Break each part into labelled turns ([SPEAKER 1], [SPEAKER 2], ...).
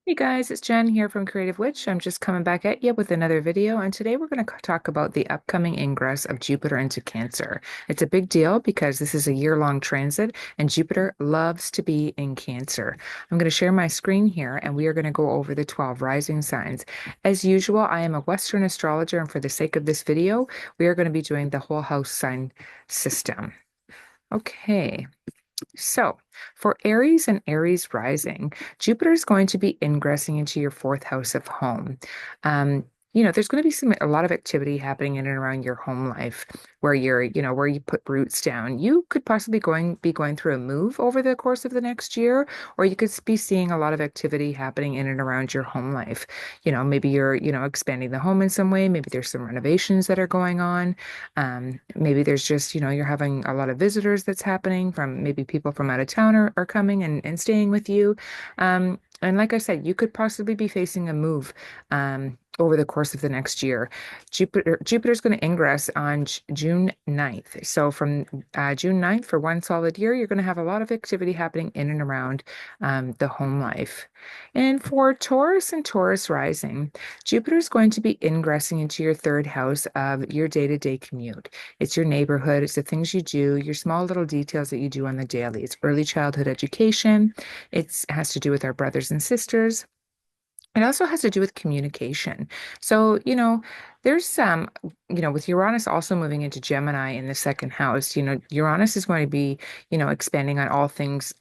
[SPEAKER 1] Hey guys, it's Jen here from Creative Witch. I'm just coming back at you with another video, and today we're going to talk about the upcoming ingress of Jupiter into Cancer. It's a big deal because this is a year-long transit, and Jupiter loves to be in Cancer. I'm going to share my screen here, and we are going to go over the 12 rising signs. As usual, I am a Western astrologer, and for the sake of this video, we are going to be doing the whole house sign system. Okay. So, for Aries and Aries rising, Jupiter is going to be ingressing into your fourth house of home. Um, there's going to be a lot of activity happening in and around your home life where where you put roots down. You could possibly be going through a move over the course of the next year, or you could be seeing a lot of activity happening in and around your home life. Maybe you're, expanding the home in some way. Maybe there's some renovations that are going on. Maybe there's just, you're having a lot of visitors that's happening from maybe people from out of town are coming and staying with you. And like I said, you could possibly be facing a move over the course of the next year. Jupiter's going to ingress on June 9th. So from June 9th for one solid year, you're going to have a lot of activity happening in and around the home life. And for Taurus and Taurus rising, Jupiter is going to be ingressing into your third house of your day-to-day commute. It's your neighborhood, it's the things you do, your small little details that you do on the daily. It's early childhood education. It has to do with our brothers and sisters. It also has to do with communication. So, there's with Uranus also moving into Gemini in the second house, Uranus is going to be, expanding on all things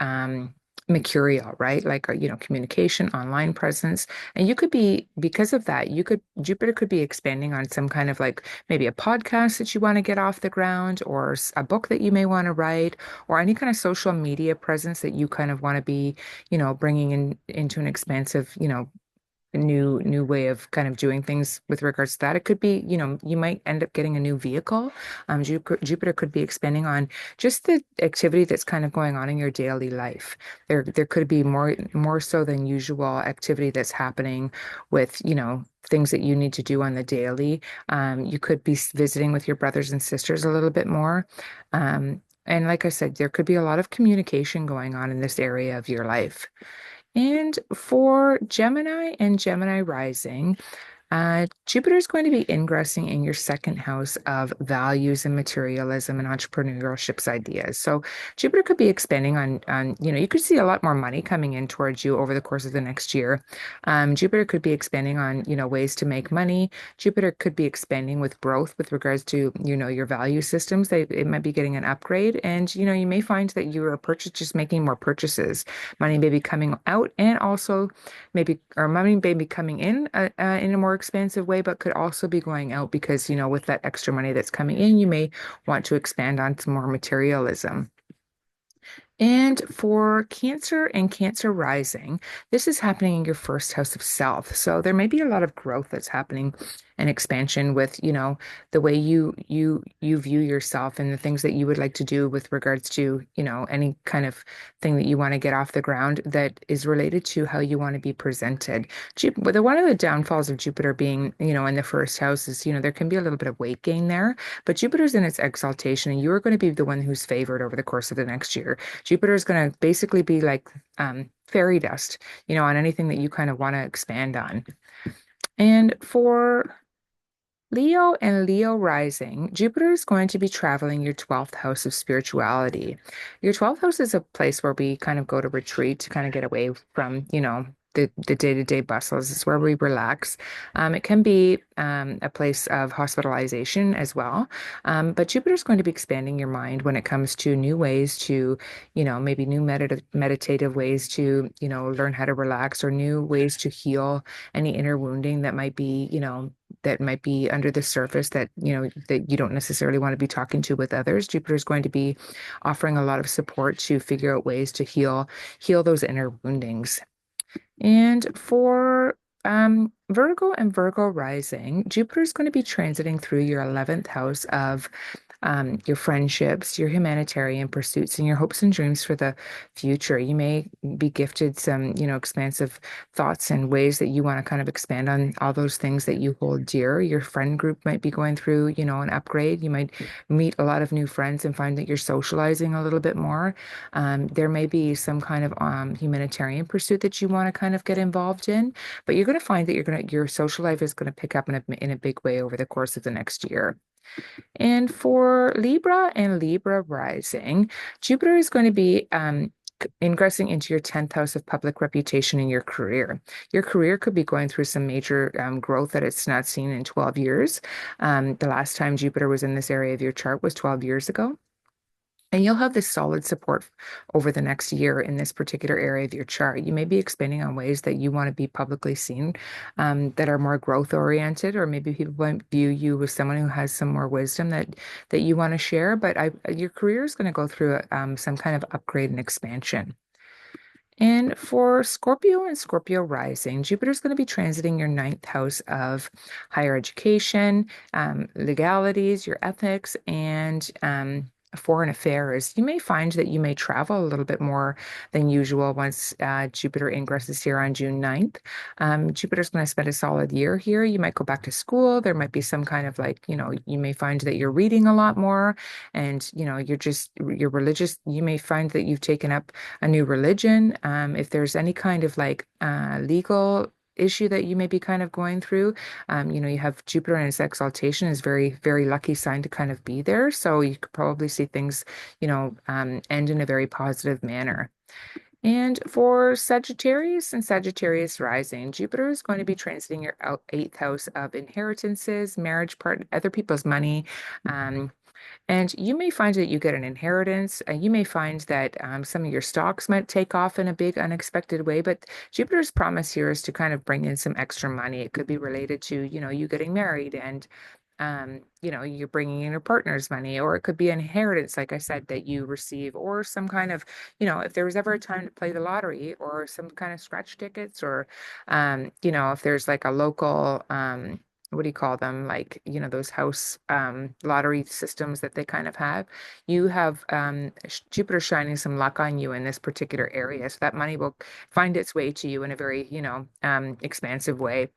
[SPEAKER 1] mercurial, right? Like, communication, online presence. And you could be, because of that, Jupiter could be expanding on some kind of like maybe a podcast that you want to get off the ground or a book that you may want to write or any kind of social media presence that you kind of want to be, bringing into an expansive, a new way of kind of doing things with regards to that. It could be, you might end up getting a new vehicle. Jupiter could be expanding on just the activity that's kind of going on in your daily life. There could be more so than usual activity that's happening with, things that you need to do on the daily. You could be visiting with your brothers and sisters a little bit more. And like I said, there could be a lot of communication going on in this area of your life. And for Gemini and Gemini rising, Jupiter is going to be ingressing in your second house of values and materialism and entrepreneurship's ideas. So Jupiter could be expanding on, you could see a lot more money coming in towards you over the course of the next year. Jupiter could be expanding on, ways to make money. Jupiter could be expanding with growth with regards to, your value systems. It might be getting an upgrade. And, you may find that you are just making more purchases. Money may be coming out and also or money may be coming in a more expansive way, but could also be going out because, with that extra money that's coming in, you may want to expand on some more materialism. And for Cancer and Cancer rising, this is happening in your first house of self. So there may be a lot of growth that's happening and expansion with, the way you view yourself and the things that you would like to do with regards to, any kind of thing that you want to get off the ground that is related to how you want to be presented. One of the downfalls of Jupiter being, in the first house is, there can be a little bit of weight gain there, but Jupiter's in its exaltation and you are going to be the one who's favored over the course of the next year. Jupiter is going to basically be like fairy dust, on anything that you kind of want to expand on. And for Leo and Leo rising, Jupiter is going to be traveling your 12th house of spirituality. Your 12th house is a place where we kind of go to retreat to kind of get away from, the day-to-day bustles. It's where we relax. It can be a place of hospitalization as well. But Jupiter's going to be expanding your mind when it comes to new ways to, maybe new meditative ways to, learn how to relax or new ways to heal any inner wounding that might be, under the surface that you don't necessarily want to be talking to with others. Jupiter is going to be offering a lot of support to figure out ways to heal those inner woundings. And for Virgo and Virgo rising, Jupiter is going to be transiting through your 11th house of your friendships, your humanitarian pursuits, and your hopes and dreams for the future. You may be gifted some, expansive thoughts and ways that you want to kind of expand on all those things that you hold dear. Your friend group might be going through, an upgrade. You might meet a lot of new friends and find that you're socializing a little bit more. There may be some kind of humanitarian pursuit that you want to kind of get involved in, but you're going to find that your social life is going to pick up in a big way over the course of the next year. And for Libra and Libra rising, Jupiter is going to be ingressing into your 10th house of public reputation in your career. Your career could be going through some major growth that it's not seen in 12 years. The last time Jupiter was in this area of your chart was 12 years ago. And you'll have this solid support over the next year in this particular area of your chart. You may be expanding on ways that you want to be publicly seen, that are more growth oriented, or maybe people might view you as someone who has some more wisdom that you want to share. But your career is going to go through some kind of upgrade and expansion. And for Scorpio and Scorpio rising, Jupiter is going to be transiting your ninth house of higher education, legalities, your ethics, and foreign affairs. You may find that you may travel a little bit more than usual once Jupiter ingresses here on June 9th. Jupiter's going to spend a solid year here. You might go back to school. There might be some kind of like, you may find that you're reading a lot more and, you're religious. You may find that you've taken up a new religion. If there's any kind of like legal issue that you may be kind of going through, you have Jupiter in its exaltation is very, very lucky sign to kind of be there. So you could probably see things, end in a very positive manner. And for Sagittarius and Sagittarius rising, Jupiter is going to be transiting your eighth house of inheritances, marriage part, other people's money. And you may find that you get an inheritance. You may find that some of your stocks might take off in a big, unexpected way. But Jupiter's promise here is to kind of bring in some extra money. It could be related to, you getting married and, you're bringing in your partner's money, or it could be an inheritance, like I said, that you receive, or some kind of, if there was ever a time to play the lottery or some kind of scratch tickets, or, if there's like a local, what do you call them? Like, those house lottery systems that they kind of have. You have Jupiter shining some luck on you in this particular area. So that money will find its way to you in a very, expansive way.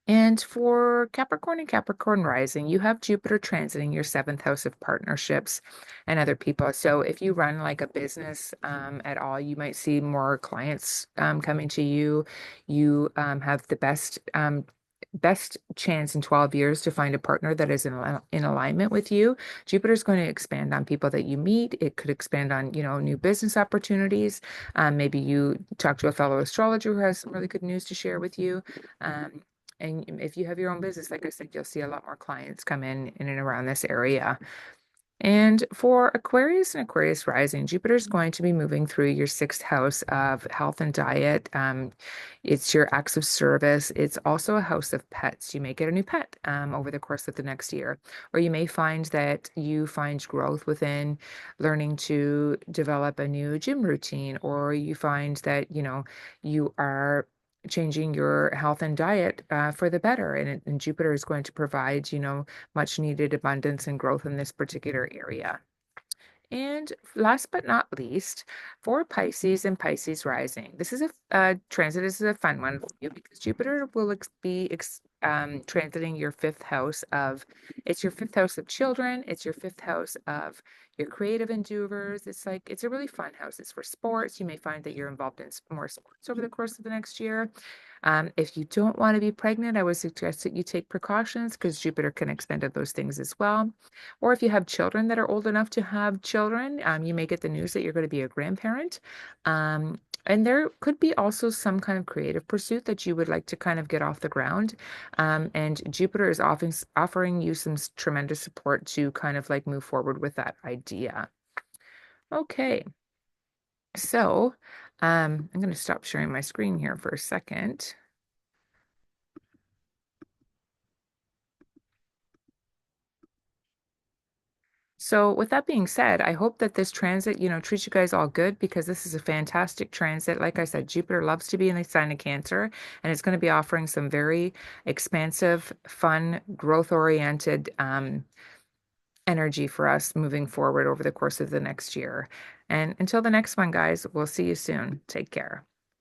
[SPEAKER 1] And for Capricorn and Capricorn rising, you have Jupiter transiting your seventh house of partnerships and other people. So if you run like a business at all, you might see more clients coming to you. You have the best chance in 12 years to find a partner that is in alignment with you. Jupiter's going to expand on people that you meet. It could expand on, new business opportunities. Maybe you talk to a fellow astrologer who has some really good news to share with you. And if you have your own business, like I said, you'll see a lot more clients come in and around this area. And for Aquarius and Aquarius rising, Jupiter is going to be moving through your sixth house of health and diet. It's your acts of service. It's also a house of pets. You may get a new pet over the course of the next year, or you may find that you find growth within learning to develop a new gym routine, or you find that, you are changing your health and diet for the better. And Jupiter is going to provide, much needed abundance and growth in this particular area. And last but not least, for Pisces and Pisces rising, this is a transit. This is a fun one for you because Jupiter will be transiting your fifth house of. It's your fifth house of children. It's your fifth house of your creative endeavors. It's a really fun house. It's for sports. You may find that you're involved in more sports over the course of the next year. If you don't want to be pregnant, I would suggest that you take precautions because Jupiter can extend to those things as well. Or if you have children that are old enough to have children, you may get the news that you're going to be a grandparent. And there could be also some kind of creative pursuit that you would like to kind of get off the ground. And Jupiter is often offering you some tremendous support to kind of like move forward with that idea. Okay, so I'm going to stop sharing my screen here for a second. So with that being said, I hope that this transit, treats you guys all good because this is a fantastic transit. Like I said, Jupiter loves to be in the sign of Cancer, and it's going to be offering some very expansive, fun, growth-oriented energy for us moving forward over the course of the next year. And until the next one, guys, we'll see you soon. Take care.